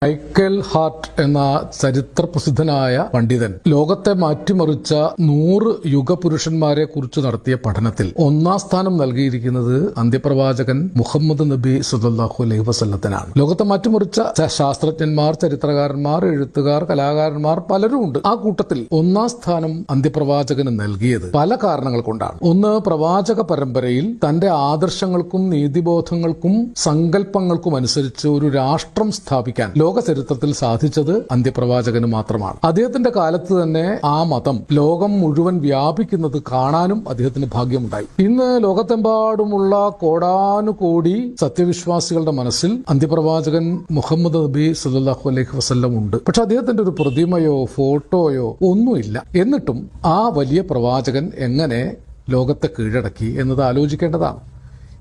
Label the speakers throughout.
Speaker 1: Michael heart എന്ന ചരിത്രപ്രസിദ്ധനായ പണ്ഡിതൻ ലോകത്തെ മാറ്റിമറിച്ച 100 യുഗപുരുഷന്മാരെ കുറിച്ച് നടത്തിയ പഠനത്തിൽ ഒന്നാം സ്ഥാനം നൽകിയിരിക്കുന്നത് അന്ത്യപ്രവാചകൻ മുഹമ്മദ് നബി സല്ലല്ലാഹു അലൈഹി വസല്ലത്തിനാണ്. ലോകത്തെ മാറ്റിമറിച്ച ശാസ്ത്രജ്ഞന്മാർ, ചരിത്രകാരന്മാർ, എഴുത്തുകാർ, കലാകാരന്മാർ പലരും ഉണ്ട്. ആ കൂട്ടത്തിൽ ഒന്നാം സ്ഥാനം അന്ത്യപ്രവാചകന് നൽകിയത് പല കാരണങ്ങൾ കൊണ്ടാണ്. ഒന്ന്, പ്രവാചക പരമ്പരയിൽ തന്റെ ആദർശങ്ങൾക്കും നീതിബോധങ്ങൾക്കും സങ്കല്പങ്ങൾക്കും അനുസരിച്ച് ഒരു രാഷ്ട്രം സ്ഥാപിക്കാൻ ലോക ചരിത്രത്തിൽ സാധിച്ചത് അന്ത്യപ്രവാചകന് മാത്രമാണ്. അദ്ദേഹത്തിന്റെ കാലത്ത് തന്നെ ആ മതം ലോകം മുഴുവൻ വ്യാപിക്കുന്നത് കാണാനും അദ്ദേഹത്തിന് ഭാഗ്യമുണ്ടായി. ഇന്ന് ലോകത്തെമ്പാടുമുള്ള കോടാനുകോടി സത്യവിശ്വാസികളുടെ മനസ്സിൽ അന്ത്യപ്രവാചകൻ മുഹമ്മദ് നബി സല്ലല്ലാഹു അലൈഹി വസല്ലം ഉണ്ട്. പക്ഷെ അദ്ദേഹത്തിന്റെ ഒരു പ്രതിമയോ ഫോട്ടോയോ ഒന്നുമില്ല. എന്നിട്ടും ആ വലിയ പ്രവാചകൻ എങ്ങനെ ലോകത്തെ കീഴടക്കി എന്നത് ആലോചിക്കേണ്ടതാണ്.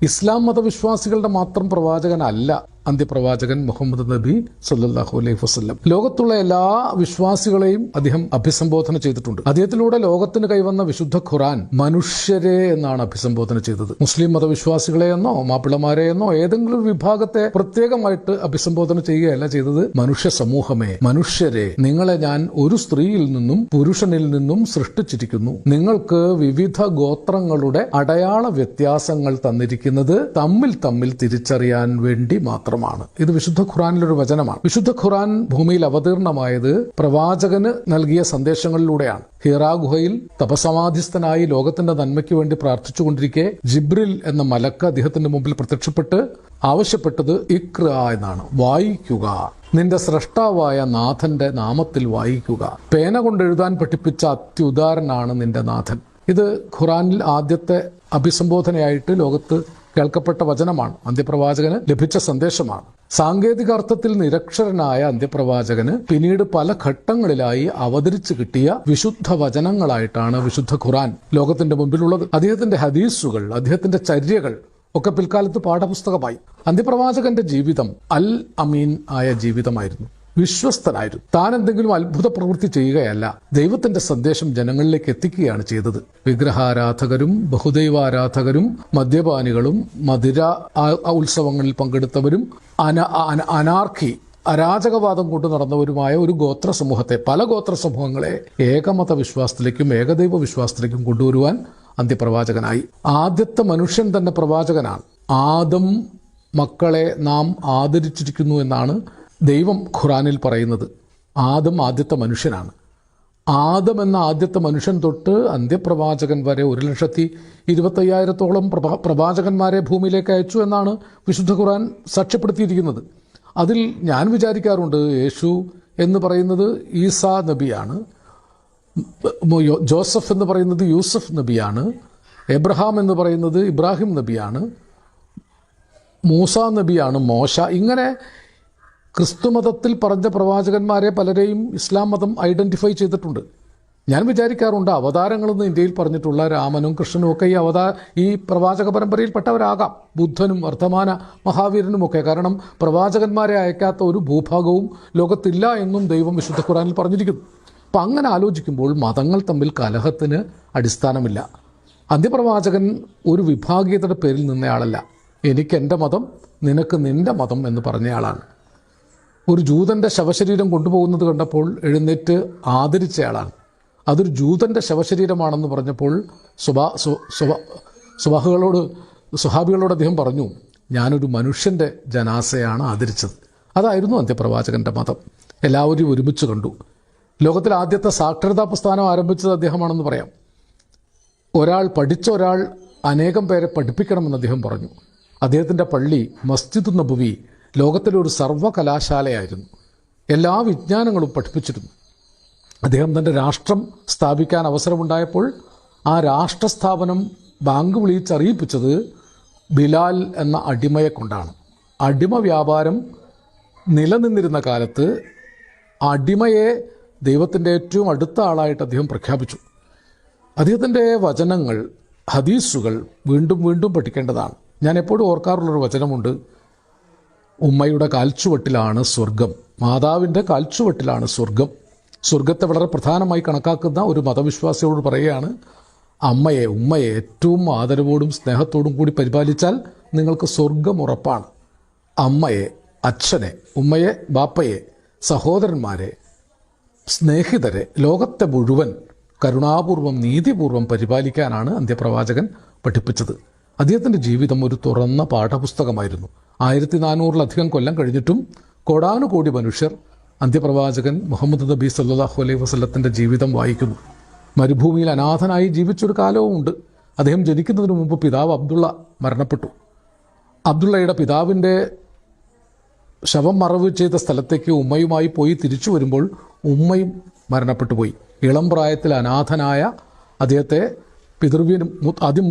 Speaker 1: ഇസ്ലാം മതവിശ്വാസികളുടെ മാത്രം പ്രവാചകനല്ല അന്ത്യപ്രവാചകൻ മുഹമ്മദ് നബി സല്ലല്ലാഹു അലൈഹി വസല്ലം. ലോകത്തുള്ള എല്ലാ വിശ്വാസികളെയും അദ്ദേഹം അഭിസംബോധന ചെയ്തിട്ടുണ്ട്. അദ്ദേഹത്തിലൂടെ ലോകത്തിന് കൈവന്ന വിശുദ്ധ ഖുർആൻ മനുഷ്യരെ എന്നാണ് അഭിസംബോധന ചെയ്തത്. മുസ്ലിം മതവിശ്വാസികളെയെന്നോ മാപ്പിളമാരെയെന്നോ ഏതെങ്കിലും ഒരു വിഭാഗത്തെ പ്രത്യേകമായിട്ട് അഭിസംബോധന ചെയ്യുകയല്ല ചെയ്തത്. മനുഷ്യ സമൂഹമേ, മനുഷ്യരെ, നിങ്ങളെ ഞാൻ ഒരു സ്ത്രീയിൽ നിന്നും പുരുഷനിൽ നിന്നും സൃഷ്ടിച്ചിരിക്കുന്നു. നിങ്ങൾക്ക് വിവിധ ഗോത്രങ്ങളുടെ അടയാള വ്യത്യാസങ്ങൾ തന്നിരിക്കുന്നത് തമ്മിൽ തിരിച്ചറിയാൻ വേണ്ടി മാത്രം. ഇത് വിശുദ്ധ ഖുർആനിലൊരു വചനമാണ്. വിശുദ്ധ ഖുർആൻ ഭൂമിയിൽ അവതീർണമായത് പ്രവാചകന് നൽകിയ സന്ദേശങ്ങളിലൂടെയാണ്. ഹിറാ ഗുഹയിൽ തപസമാധിസ്ഥനായി ലോകത്തിന്റെ നന്മയ്ക്ക് വേണ്ടി പ്രാർത്ഥിച്ചുകൊണ്ടിരിക്കെ ജിബ്രിൽ എന്ന മലക്ക് അദ്ദേഹത്തിന്റെ മുമ്പിൽ പ്രത്യക്ഷപ്പെട്ട് ആവശ്യപ്പെട്ടത് ഇഖ്റ എന്നാണ്, വായിക്കുക, നിന്റെ സ്രഷ്ടാവായ നാഥന്റെ നാമത്തിൽ വായിക്കുക. പേന കൊണ്ടെഴുതാൻ പഠിപ്പിച്ച അത്യുദാരനാണ് നിന്റെ നാഥൻ. ഇത് ഖുർആനിൽ ആദ്യത്തെ അഭിസംബോധനയായിട്ട് ലോകത്ത് കേൾക്കപ്പെട്ട വചനമാണ്. അന്ത്യപ്രവാചകന് ലഭിച്ച സന്ദേശമാണ്. സാങ്കേതിക അർത്ഥത്തിൽ നിരക്ഷരനായ അന്ത്യപ്രവാചകന് പിന്നീട് പല ഘട്ടങ്ങളിലായി അവതരിച്ചു കിട്ടിയ വിശുദ്ധ വചനങ്ങളായിട്ടാണ് വിശുദ്ധ ഖുർആൻ ലോകത്തിന്റെ മുമ്പിലുള്ളത്. അദ്ദേഹത്തിന്റെ ഹദീസുകൾ, അദ്ദേഹത്തിന്റെ ചര്യകൾ ഒക്കെ പിൽക്കാലത്ത് പാഠപുസ്തകമായി. അന്ത്യപ്രവാചകന്റെ ജീവിതം അൽ അമീൻ ആയ ജീവിതമായിരുന്നു. വിശ്വസ്തനായിരുന്നു. താൻ എന്തെങ്കിലും അത്ഭുത പ്രവൃത്തി ചെയ്യുകയല്ല, ദൈവത്തിന്റെ സന്ദേശം ജനങ്ങളിലേക്ക് എത്തിക്കുകയാണ് ചെയ്തത്. വിഗ്രഹാരാധകരും ബഹുദൈവാരാധകരും മദ്യപാനികളും മധുര ഉത്സവങ്ങളിൽ പങ്കെടുത്തവരും അനാർക്കി അരാജകവാദം കൊണ്ടു നടന്നവരുമായ ഒരു ഗോത്ര സമൂഹത്തെ, പല ഗോത്ര സമൂഹങ്ങളെ ഏകമത വിശ്വാസത്തിലേക്കും ഏകദൈവ വിശ്വാസത്തിലേക്കും കൊണ്ടുവരുവാൻ അന്ത്യപ്രവാചകനായി. ആദ്യത്തെ മനുഷ്യൻ തന്നെ പ്രവാചകനാണ്. ആദം മക്കളെ നാം ആദരിച്ചിരിക്കുന്നു എന്നാണ് ദൈവം ഖുർആനിൽ പറയുന്നത്. ആദം ആദ്യത്തെ മനുഷ്യനാണ്. ആദം എന്ന ആദ്യത്തെ മനുഷ്യൻ തൊട്ട് അന്ത്യപ്രവാചകൻ വരെ 1,25,000-ഓളം പ്രവാചകന്മാരെ ഭൂമിയിലേക്ക് അയച്ചു എന്നാണ് വിശുദ്ധ ഖുർആൻ സാക്ഷ്യപ്പെടുത്തിയിരിക്കുന്നത്. അതിൽ ഞാൻ വിചാരിക്കാറുണ്ട്, യേശു എന്ന് പറയുന്നത് ഈസാ നബിയാണ്, ജോസഫ് എന്ന് പറയുന്നത് യൂസഫ് നബിയാണ്, എബ്രഹാം എന്ന് പറയുന്നത് ഇബ്രാഹിം നബിയാണ്, മൂസ നബിയാണ് മോശ. ഇങ്ങനെ ക്രിസ്തുമതത്തിൽ പറഞ്ഞ പ്രവാചകന്മാരെ പലരെയും ഇസ്ലാം മതം ഐഡന്റിഫൈ ചെയ്തിട്ടുണ്ട്. ഞാൻ വിചാരിക്കാറുണ്ട്, അവതാരങ്ങളെന്ന് ഇന്ത്യയിൽ പറഞ്ഞിട്ടുള്ള രാമനും കൃഷ്ണനും ഒക്കെ ഈ പ്രവാചക പരമ്പരയിൽപ്പെട്ടവരാകാം. ബുദ്ധനും വർദ്ധമാന മഹാവീരനുമൊക്കെ. കാരണം പ്രവാചകന്മാരെ അയക്കാത്ത ഒരു ഭൂഭാഗവും ലോകത്തില്ല എന്നും ദൈവം വിശുദ്ധ ഖുർആനിൽ പറഞ്ഞിരിക്കുന്നു. അപ്പം അങ്ങനെ ആലോചിക്കുമ്പോൾ മതങ്ങൾ തമ്മിൽ കലഹത്തിന് അടിസ്ഥാനമില്ല. അന്ത്യപ്രവാചകൻ ഒരു വിഭാഗീയതയുടെ പേരിൽ നിന്നയാളല്ല. എനിക്ക് എൻ്റെ മതം, നിനക്ക് നിന്റെ മതം എന്ന് പറഞ്ഞയാളാണ്. ഒരു ജൂതന്റെ ശവശരീരം കൊണ്ടുപോകുന്നത് കണ്ടപ്പോൾ എഴുന്നേറ്റ് ആദരിച്ചയാളാണ്. അതൊരു ജൂതന്റെ ശവശരീരമാണെന്ന് പറഞ്ഞപ്പോൾ സ്വഹാബികളോട് അദ്ദേഹം പറഞ്ഞു, ഞാനൊരു മനുഷ്യന്റെ ജനാസയാണ് ആദരിച്ചത്. അതായിരുന്നു അന്ത്യപ്രവാചകന്റെ മതം. എല്ലാവരും ഒരുമിച്ച് കണ്ടു. ലോകത്തിൽ ആദ്യത്തെ സാക്ഷരതാ പ്രസ്ഥാനം ആരംഭിച്ചത് അദ്ദേഹമാണെന്ന് പറയാം. പഠിച്ച ഒരാൾ അനേകം പേരെ പഠിപ്പിക്കണമെന്ന് അദ്ദേഹം പറഞ്ഞു. അദ്ദേഹത്തിന്റെ പള്ളി മസ്ജിദ് നബവി ലോകത്തിലെ ഒരു സർവകലാശാലയായിരുന്നു. എല്ലാ വിജ്ഞാനങ്ങളും പഠിപ്പിച്ചിരുന്നു. അദ്ദേഹം തൻ്റെ രാഷ്ട്രം സ്ഥാപിക്കാൻ അവസരമുണ്ടായപ്പോൾ ആ രാഷ്ട്രസ്ഥാപനം ബാങ്ക് വിളിച്ചറിയിപ്പിച്ചത് ബിലാൽ എന്ന അടിമയെ കൊണ്ടാണ്. അടിമ വ്യാപാരം നിലനിന്നിരുന്ന കാലത്ത് അടിമയെ ദൈവത്തിൻ്റെ ഏറ്റവും അടുത്ത ആളായിട്ട് അദ്ദേഹം പ്രഖ്യാപിച്ചു. അദ്ദേഹത്തിൻ്റെ വചനങ്ങൾ, ഹദീസുകൾ വീണ്ടും വീണ്ടും പഠിക്കേണ്ടതാണ്. ഞാൻ എപ്പോഴും ഓർക്കാറുള്ളൊരു വചനമുണ്ട്, ഉമ്മയുടെ കാൽച്ചുവട്ടിലാണ് സ്വർഗം, മാതാവിൻ്റെ കാൽച്ചുവട്ടിലാണ് സ്വർഗം. സ്വർഗത്തെ വളരെ പ്രധാനമായി കണക്കാക്കുന്ന ഒരു മതവിശ്വാസിയോട് പറയുകയാണ്, ഉമ്മയെ ഏറ്റവും ആദരവോടും സ്നേഹത്തോടും കൂടി പരിപാലിച്ചാൽ നിങ്ങൾക്ക് സ്വർഗം ഉറപ്പാണ്. അമ്മയെ അച്ഛനെ, ഉമ്മയെ, ബാപ്പയെ, സഹോദരന്മാരെ, സ്നേഹിതരെ, ലോകത്തെ മുഴുവൻ കരുണാപൂർവം നീതിപൂർവം പരിപാലിക്കാനാണ് അന്ത്യപ്രവാചകൻ പഠിപ്പിച്ചത്. അദ്ദേഹത്തിൻ്റെ ജീവിതം ഒരു തുറന്ന പാഠപുസ്തകമായിരുന്നു. 1400-ലധികം കൊല്ലം കഴിഞ്ഞിട്ടും കോടാനുകോടി മനുഷ്യർ അന്ത്യപ്രവാചകൻ മുഹമ്മദ് നബി സല്ലല്ലാഹു അലൈഹി വസല്ലത്തിൻ്റെ ജീവിതം വായിക്കുന്നു. മരുഭൂമിയിൽ അനാഥനായി ജീവിച്ചൊരു കാലവുമുണ്ട്. അദ്ദേഹം ജനിക്കുന്നതിന് മുമ്പ് പിതാവ് അബ്ദുള്ള മരണപ്പെട്ടു. അബ്ദുള്ളയുടെ പിതാവിൻ്റെ ശവം മറവ് ചെയ്ത സ്ഥലത്തേക്ക് ഉമ്മയുമായി പോയി തിരിച്ചു വരുമ്പോൾ ഉമ്മയും മരണപ്പെട്ടു പോയി. ഇളം പ്രായത്തിൽ അനാഥനായ അദ്ദേഹത്തെ പിതൃവ്യനും ആദ്യം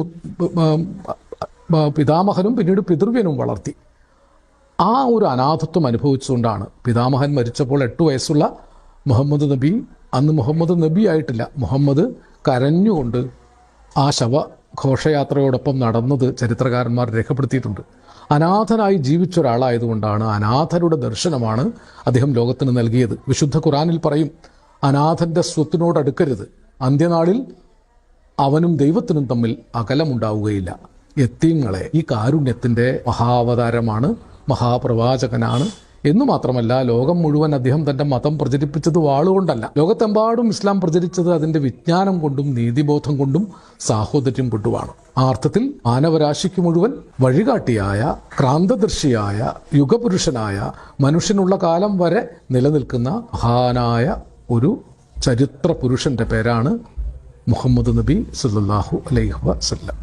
Speaker 1: പിതാമഹനും പിന്നീട് പിതൃവ്യനും വളർത്തി. ആ ഒരു അനാഥത്വം അനുഭവിച്ചുകൊണ്ടാണ് പിതാമഹൻ മരിച്ചപ്പോൾ 8 വയസ്സുള്ള മുഹമ്മദ് നബി, അന്ന് മുഹമ്മദ് നബി ആയിട്ടില്ല, മുഹമ്മദ് കരഞ്ഞുകൊണ്ട് ആ ഘോഷയാത്രയോടൊപ്പം നടന്നത് ചരിത്രകാരന്മാർ രേഖപ്പെടുത്തിയിട്ടുണ്ട്. അനാഥനായി ജീവിച്ച ഒരാളായതുകൊണ്ടാണ്, അനാഥരുടെ ദർശനമാണ് അദ്ദേഹം ലോകത്തിന് നൽകിയത്. വിശുദ്ധ ഖുറാനിൽ പറയും, അനാഥൻ്റെ സ്വത്തിനോടടുക്കരുത്, അന്ത്യനാളിൽ അവനും ദൈവത്തിനും തമ്മിൽ അകലമുണ്ടാവുകയില്ല. യത്തീങ്ങളെ, ഈ കാരുണ്യത്തിൻ്റെ മഹാവതാരമാണ്, മഹാപ്രവാചകനാണ് എന്നു മാത്രമല്ല, ലോകം മുഴുവൻ അദ്ദേഹം തൻ്റെ മതം പ്രചരിപ്പിച്ചത് വാളുകൊണ്ടല്ല. ലോകത്തെമ്പാടും ഇസ്ലാം പ്രചരിച്ചത് അതിൻ്റെ വിജ്ഞാനം കൊണ്ടും നീതിബോധം കൊണ്ടും സാഹോദര്യം കൊണ്ടുമാണ്. ആ അർത്ഥത്തിൽ മാനവരാശിക്ക് മുഴുവൻ വഴികാട്ടിയായ, ക്രാന്തദർശിയായ, യുഗപുരുഷനായ, മനുഷ്യനുള്ള കാലം വരെ നിലനിൽക്കുന്ന മഹാനായ ഒരു ചരിത്ര പുരുഷൻ്റെ പേരാണ് മുഹമ്മദ് നബി സല്ലല്ലാഹു അലൈഹി വസല്ലം.